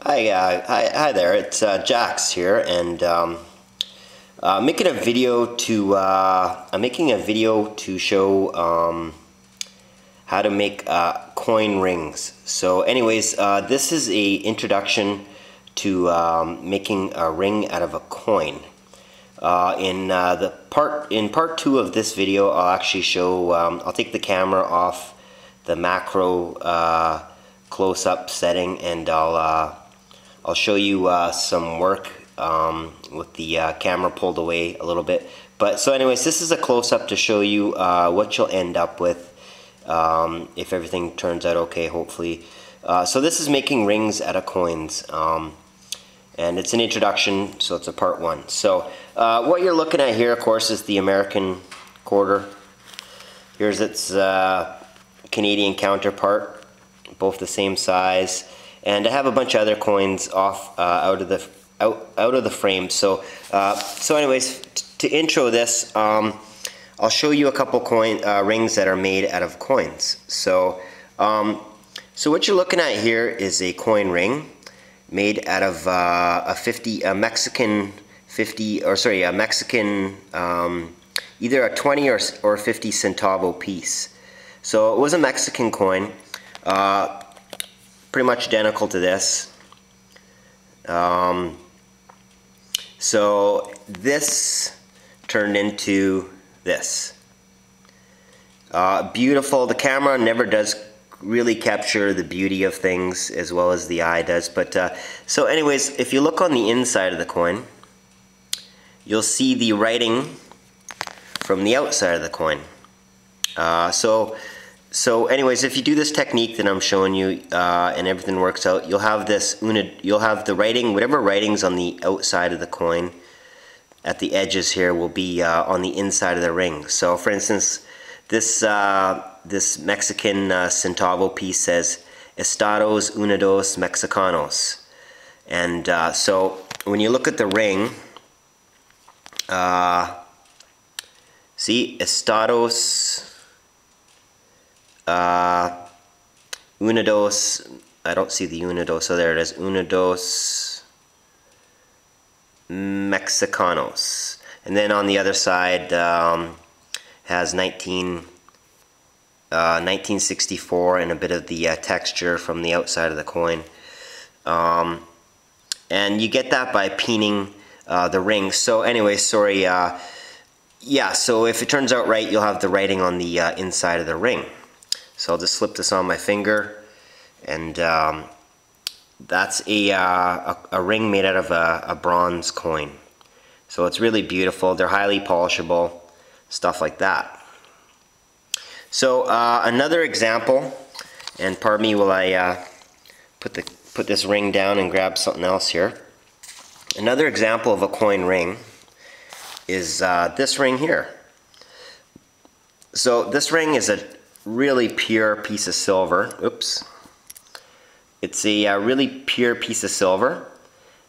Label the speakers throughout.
Speaker 1: Hi there. It's Jax here, and making a video to I'm making a video to show how to make coin rings. So, anyways, this is a introduction to making a ring out of a coin. In part two of this video, I'll actually show. I'll take the camera off the macro close-up setting, and I'll show you some work with the camera pulled away a little bit. But so anyways, this is a close-up to show you what you'll end up with if everything turns out okay, hopefully. So this is making rings out of coins. And it's an introduction, so it's a part one. So what you're looking at here, of course, is the American quarter. Here's its Canadian counterpart, both the same size. And I have a bunch of other coins off out of the frame. So anyways, to intro this, I'll show you a couple rings that are made out of coins. So what you're looking at here is a coin ring made out of a Mexican either a 20 or 50 centavo piece. So it was a Mexican coin, pretty much identical to this. So this turned into this. Beautiful. The camera never does really capture the beauty of things as well as the eye does. But so anyways, if you look on the inside of the coin, you'll see the writing from the outside of the coin. So anyways, if you do this technique that I'm showing you and everything works out, you'll have the writing, whatever writing's on the outside of the coin at the edges here will be on the inside of the ring. So for instance, this Mexican centavo piece says Estados Unidos Mexicanos. And so when you look at the ring, see Estados Unidos, I don't see the Unidos, so there it is, Unidos Mexicanos. And then on the other side has 1964 and a bit of the texture from the outside of the coin. And you get that by peening the ring. So anyway, sorry, yeah, so if it turns out right, you'll have the writing on the inside of the ring. So I'll just slip this on my finger, and that's a ring made out of a bronze coin. So it's really beautiful. They're highly polishable, stuff like that. So another example, and pardon me while I put this ring down and grab something else here. Another example of a coin ring is this ring here. So this ring is a really pure piece of silver. Oops. It's a really pure piece of silver,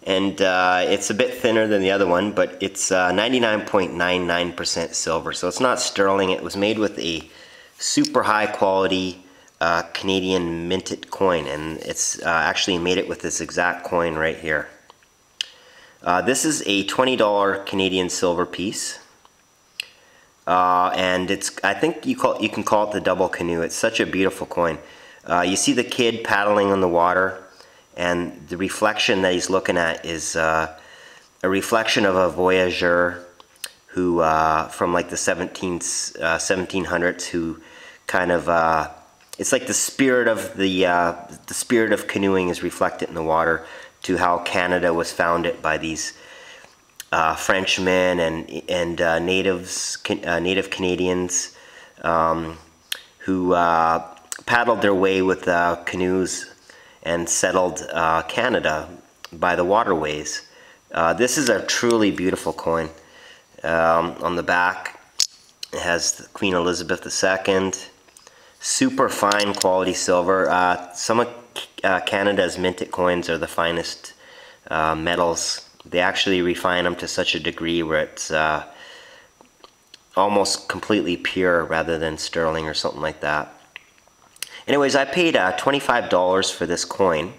Speaker 1: and it's a bit thinner than the other one, but it's 99.99% silver. So it's not sterling. It was made with a super high quality Canadian minted coin, and it's actually made it with this exact coin right here. This is a $20 Canadian silver piece, and I think you can call it the double canoe. It's such a beautiful coin. You see the kid paddling on the water, and the reflection that he's looking at is a reflection of a voyageur who from like the 1700s, who kind of it's like the spirit of the spirit of canoeing is reflected in the water, to how Canada was founded by these Frenchmen and native Canadians who paddled their way with canoes and settled Canada by the waterways. This is a truly beautiful coin. On the back, it has Queen Elizabeth II. Super fine quality silver. Some of Canada's minted coins are the finest metals. They actually refine them to such a degree where it's almost completely pure rather than sterling or something like that. Anyways, I paid $25 for this coin,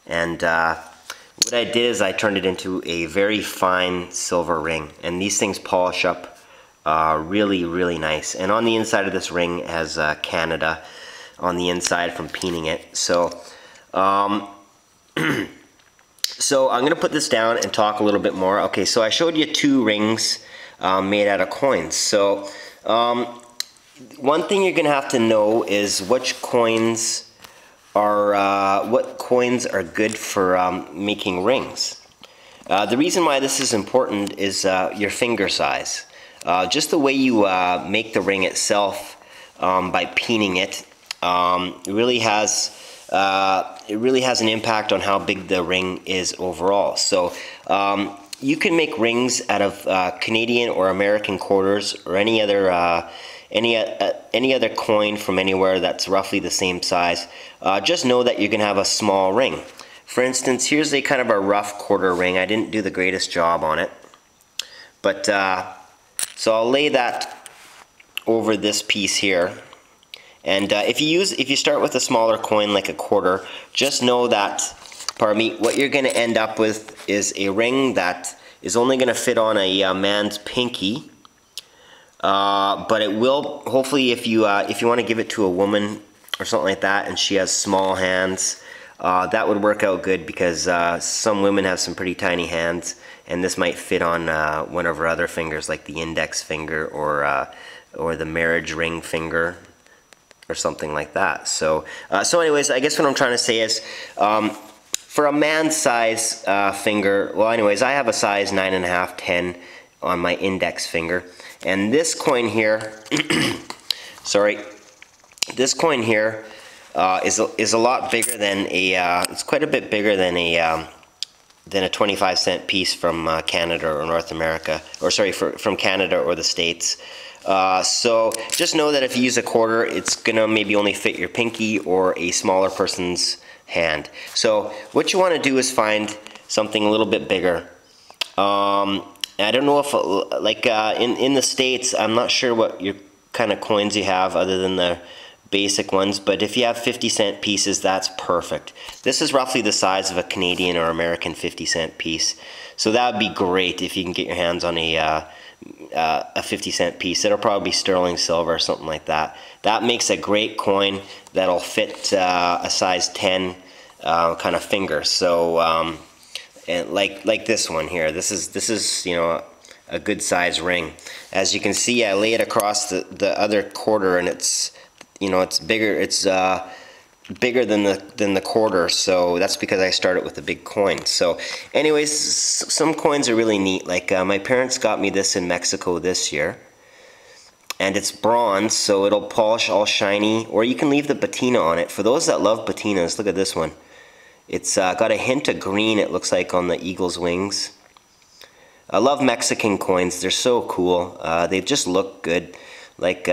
Speaker 1: And what I did is I turned it into a very fine silver ring, and these things polish up really, really nice. And on the inside of this ring has Canada on the inside from peening it. So, so I'm going to put this down and talk a little bit more. Okay, so I showed you two rings made out of coins. So one thing you're going to have to know is which coins are what coins are good for making rings. The reason why this is important is your finger size. Just the way you make the ring itself by peening it really has an impact on how big the ring is overall. So you can make rings out of Canadian or American quarters or any other coin from anywhere that's roughly the same size. Just know that you can have a small ring. For instance, here's a kind of a rough quarter ring. I didn't do the greatest job on it, but so I'll lay that over this piece here. And if you start with a smaller coin like a quarter, just know that, pardon me, what you're going to end up with is a ring that is only going to fit on a man's pinky. But it will, hopefully, if you want to give it to a woman or something like that, and she has small hands, that would work out good, because some women have some pretty tiny hands, and this might fit on one of her other fingers, like the index finger or the marriage ring finger, or something like that. So, anyways, I guess what I'm trying to say is, for a man's size finger, well, anyways, I have a size 9.5, 10 on my index finger. And this coin here, sorry, this coin here is a lot bigger than it's quite a bit bigger than a 25-cent piece from Canada or North America, or sorry, from Canada or the States. So just know that if you use a quarter, it's gonna maybe only fit your pinky or a smaller person's hand. So what you want to do is find something a little bit bigger. I don't know if, like in the States, I'm not sure what your kind of coins you have other than the basic ones, but if you have 50-cent pieces, that's perfect. This is roughly the size of a Canadian or American 50-cent piece. So that would be great if you can get your hands on a 50-cent piece. It'll probably be sterling silver or something like that. That makes a great coin that'll fit a size 10 kind of finger. So and like this one here, this is you know, a good size ring. As you can see, I lay it across the other quarter, and it's, you know, it's bigger. It's bigger than the quarter, so that's because I started with a big coin. So anyways, some coins are really neat. Like my parents got me this in Mexico this year, and it's bronze, so it'll polish all shiny, or you can leave the patina on it. For those that love patinas, look at this one. It's got a hint of green, it looks like, on the eagle's wings. I love Mexican coins. They're so cool. They just look good. Like they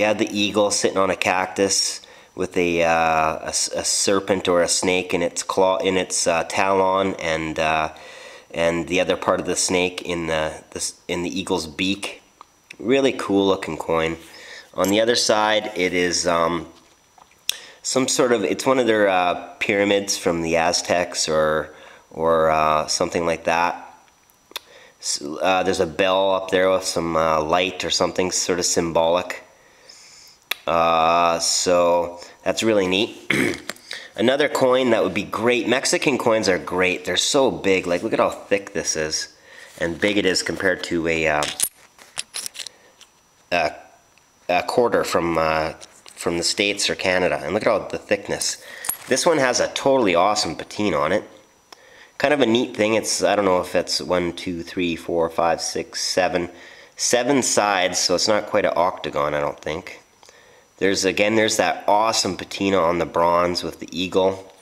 Speaker 1: have the eagle sitting on a cactus with a serpent or a snake in its claw, in its talon, and the other part of the snake in the eagle's beak. Really cool looking coin. On the other side, it is some sort of, it's one of their pyramids from the Aztecs or something like that. So, there's a bell up there with some light or something sort of symbolic. So that's really neat. Another coin that would be great. Mexican coins are great. They're so big. Like, look at how thick this is, and big it is compared to a quarter from the States or Canada. And look at all the thickness. This one has a totally awesome patina on it. Kind of a neat thing. It's, I don't know if it's 1, 2, 3, 4, 5, 6, 7. 7 sides, so it's not quite an octagon, I don't think. There's that awesome patina on the bronze with the eagle.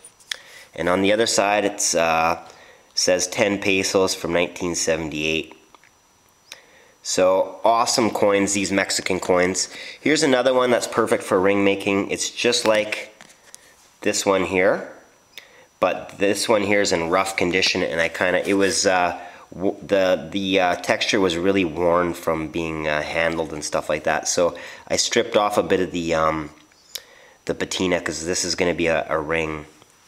Speaker 1: And on the other side, it says 10 pesos from 1978. So awesome coins, these Mexican coins. Here's another one that's perfect for ring making. It's just like this one here, but this one here is in rough condition, and it was the texture was really worn from being handled and stuff like that. So I stripped off a bit of the patina, because this is going to be a ring.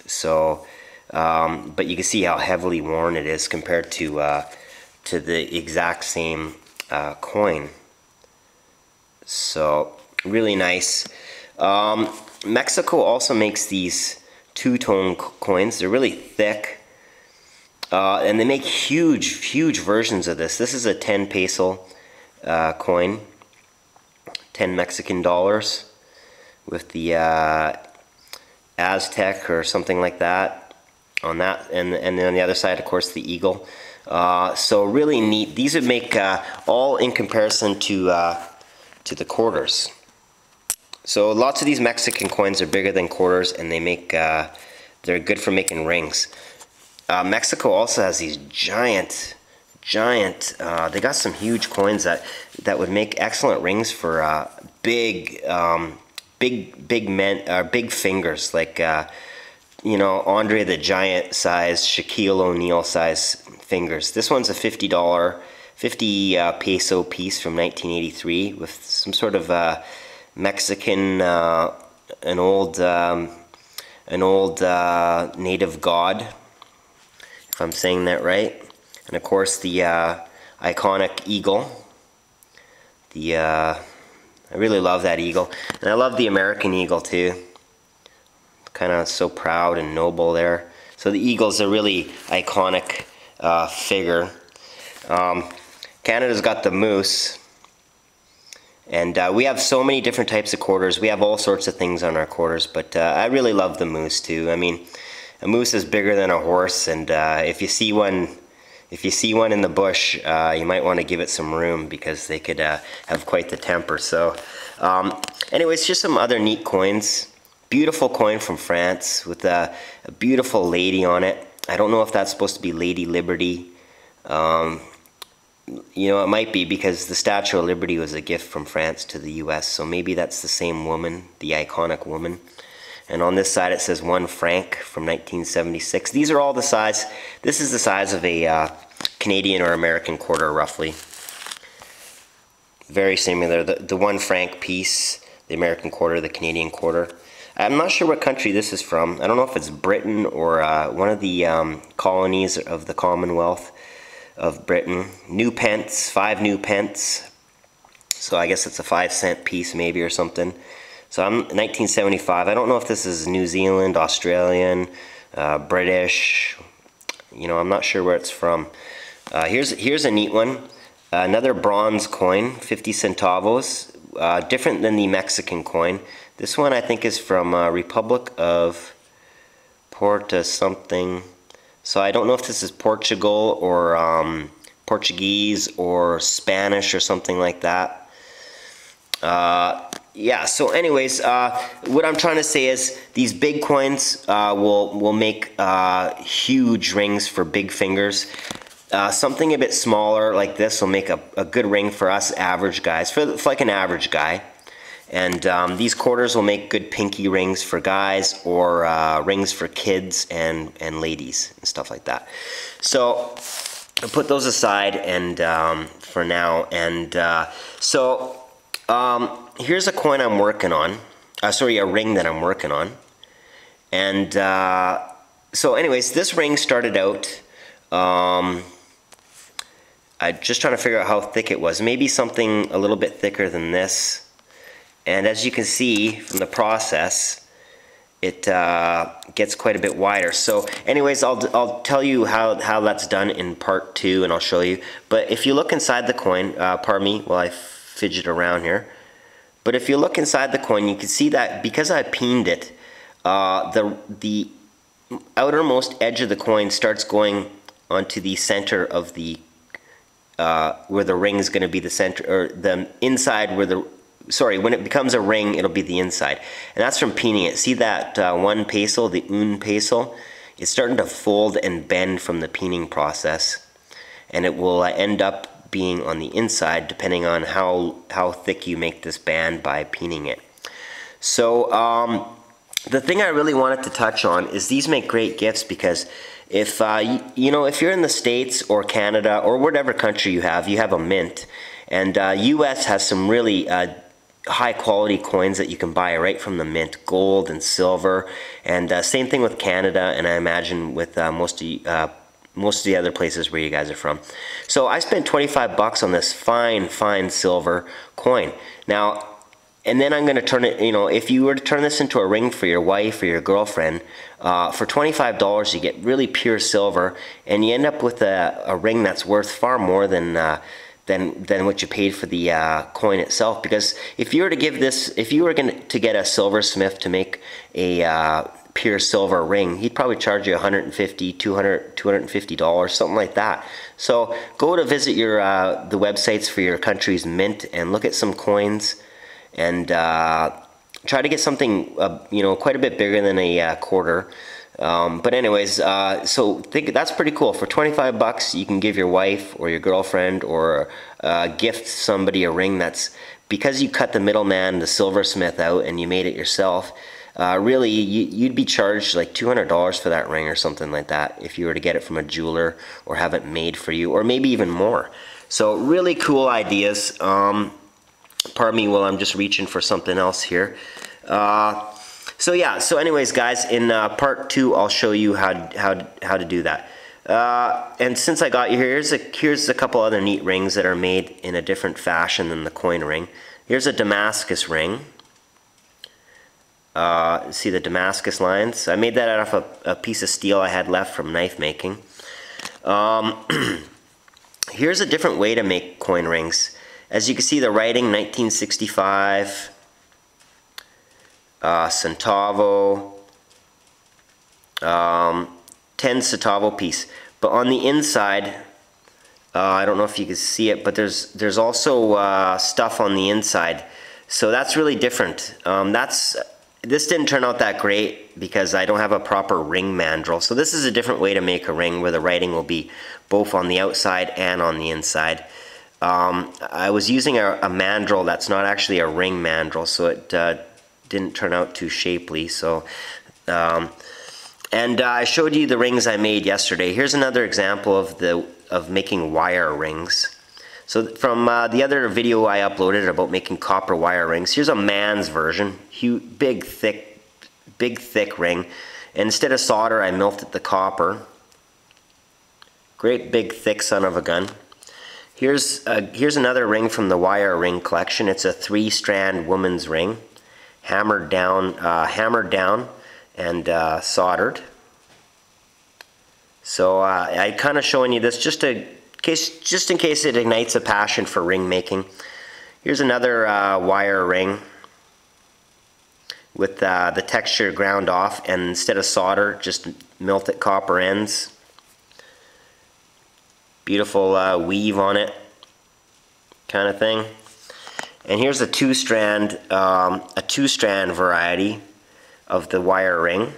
Speaker 1: So, but you can see how heavily worn it is compared to the exact same coin. So really nice. Mexico also makes these two-tone coins. They're really thick, and they make huge versions of this. This is a 10 peso coin, 10 Mexican dollars, with the Aztec or something like that on that, and then on the other side, of course, the eagle. So really neat. These would make all in comparison to the quarters. So lots of these Mexican coins are bigger than quarters, and they make they're good for making rings. Mexico also has these giant. They got some huge coins that would make excellent rings for big men, big fingers, like you know, Andre the Giant size, Shaquille O'Neal size fingers. This one's a $50 peso piece from 1983 with some sort of Mexican, an old native god, if I'm saying that right. And of course the iconic eagle. I really love that eagle, and I love the American eagle too. Kind of so proud and noble there. So the eagle's a really iconic figure. Canada's got the moose, and we have so many different types of quarters. We have all sorts of things on our quarters, but I really love the moose too. I mean, a moose is bigger than a horse, and if you see one in the bush, you might want to give it some room, because they could have quite the temper. So anyways, just some other neat coins. Beautiful coin from France with a beautiful lady on it. I don't know if that's supposed to be Lady Liberty. You know, it might be, because the Statue of Liberty was a gift from France to the US, so maybe that's the same woman, the iconic woman. And on this side it says 1 franc from 1976. These are all the size. This is the size of a Canadian or American quarter, roughly. Very similar. The 1 franc piece, the American quarter, the Canadian quarter. I'm not sure what country this is from. I don't know if it's Britain or one of the colonies of the Commonwealth of Britain. New pence, 5 new pence. So I guess it's a 5-cent piece maybe or something. So I'm 1975. I don't know if this is New Zealand, Australian, British. You know, I'm not sure where it's from. Here's a neat one. Another bronze coin, 50 centavos. Different than the Mexican coin. This one I think is from Republic of Porta something. So I don't know if this is Portugal or Portuguese or Spanish or something like that. Yeah, so anyways, what I'm trying to say is these big coins will make huge rings for big fingers. Something a bit smaller like this will make a good ring for us average guys, for like an average guy. And these quarters will make good pinky rings for guys, or rings for kids and ladies and stuff like that. So I'll put those aside and for now. And here's a coin I'm working on. Sorry, a ring that I'm working on. And so anyways, this ring started out, I'm just trying to figure out how thick it was. Maybe something a little bit thicker than this. And as you can see from the process, it gets quite a bit wider. So anyways, I'll tell you how that's done in part 2, and I'll show you. But if you look inside the coin, pardon me while I fidget around here. But if you look inside the coin, you can see that because I peened it, the outermost edge of the coin starts going onto the center of the where the ring is going to be the center, or the inside where the, sorry, when it becomes a ring, it'll be the inside. And that's from peening it. See that 1 peso, the un peso? It's starting to fold and bend from the peening process. And it will end up being on the inside, depending on how thick you make this band by peening it. So the thing I really wanted to touch on is these make great gifts, because if you know, if you're in the States or Canada or whatever country you have a mint, and US has some really high quality coins that you can buy right from the mint, gold and silver, and same thing with Canada, and I imagine with most of the other places where you guys are from. So I spent 25 bucks on this fine silver coin. Now, and then I'm going to turn it, you know, if you were to turn this into a ring for your wife or your girlfriend, for $25 you get really pure silver, and you end up with a ring that's worth far more than what you paid for the coin itself. Because if you were to give this, if you were going to get a silversmith to make a pure silver ring, he'd probably charge you $150, $200, $250, something like that. So go to visit your the websites for your country's mint and look at some coins, and try to get something you know, quite a bit bigger than a quarter. But anyways, so that's pretty cool. For 25 bucks, you can give your wife or your girlfriend or gift somebody a ring that's, because you cut the middleman, the silversmith, out and you made it yourself. Really, you'd be charged like $200 for that ring or something like that if you were to get it from a jeweler or have it made for you, or maybe even more. So really cool ideas. Pardon me while I'm just reaching for something else here. So yeah, so anyways guys, in part 2 I'll show you how to do that. And since I got you here, here's a couple other neat rings that are made in a different fashion than the coin ring. Here's a Damascus ring. See the Damascus lines? I made that out of a piece of steel I had left from knife making. Here's a different way to make coin rings. As you can see, the writing, 1965, centavo, 10 centavo piece. But on the inside, I don't know if you can see it, but there's also stuff on the inside. So that's really different. This didn't turn out that great because I don't have a proper ring mandrel. So this is a different way to make a ring where the writing will be both on the outside and on the inside. I was using a mandrel that's not actually a ring mandrel, so it didn't turn out too shapely. So, and I showed you the rings I made yesterday. Here's another example of making wire rings. So from the other video I uploaded about making copper wire rings, here's a man's version. Big thick ring. And instead of solder, I melted the copper. Great big thick son of a gun. Here's another ring from the wire ring collection. It's a 3-strand woman's ring, hammered down and soldered. So I kind of showing you this just in case it ignites a passion for ring making. Here's another wire ring with the texture ground off, and instead of solder, just melted copper ends. Beautiful weave on it, kind of thing. And here's a two-strand variety of the wire ring.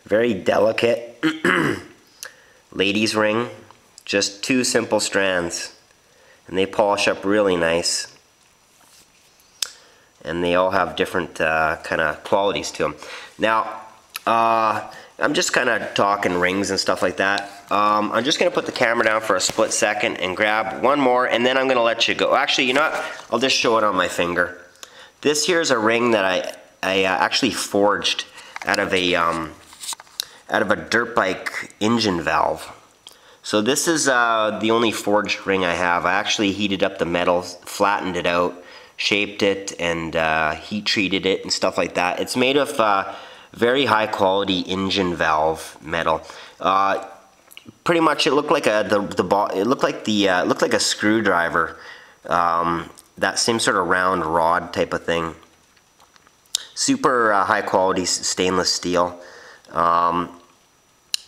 Speaker 1: Very delicate ladies ring, just 2 simple strands, and they polish up really nice. And they all have different kind of qualities to them. Now, I'm just kind of talking rings and stuff like that. I'm just going to put the camera down for a split second and grab one more, and then I'm going to let you go. Actually, you know what? I'll just show it on my finger. This here is a ring that I actually forged out of a dirt bike engine valve. So this is the only forged ring I have. I actually heated up the metal, flattened it out, shaped it, and heat treated it and stuff like that. It's made of very high quality engine valve metal. Pretty much, it looked like it looked like a screwdriver. That same sort of round rod type of thing. Super high quality stainless steel.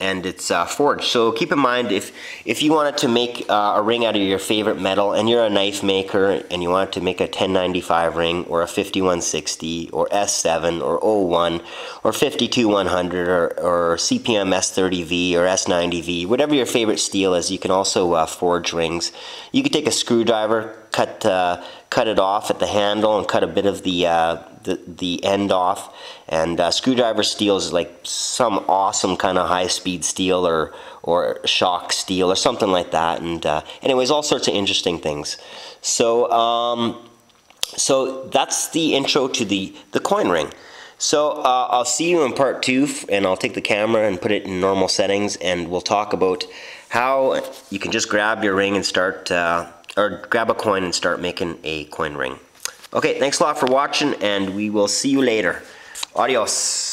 Speaker 1: And it's forged. So keep in mind, if you wanted to make a ring out of your favorite metal, and you're a knife maker and you wanted to make a 1095 ring or a 5160 or S7 or 01 or 52100 or CPM S30V or S90V, whatever your favorite steel is, you can also forge rings. You could take a screwdriver, cut it off at the handle and cut a bit of the end off, and screwdriver steel is like some awesome kind of high-speed steel or shock steel or something like that, and anyways, all sorts of interesting things. So So that's the intro to the coin ring. So I'll see you in part 2, and I'll take the camera and put it in normal settings, and we'll talk about how you can just grab your ring and start, or grab a coin and start making a coin ring. Okay, thanks a lot for watching, and we will see you later. Adios.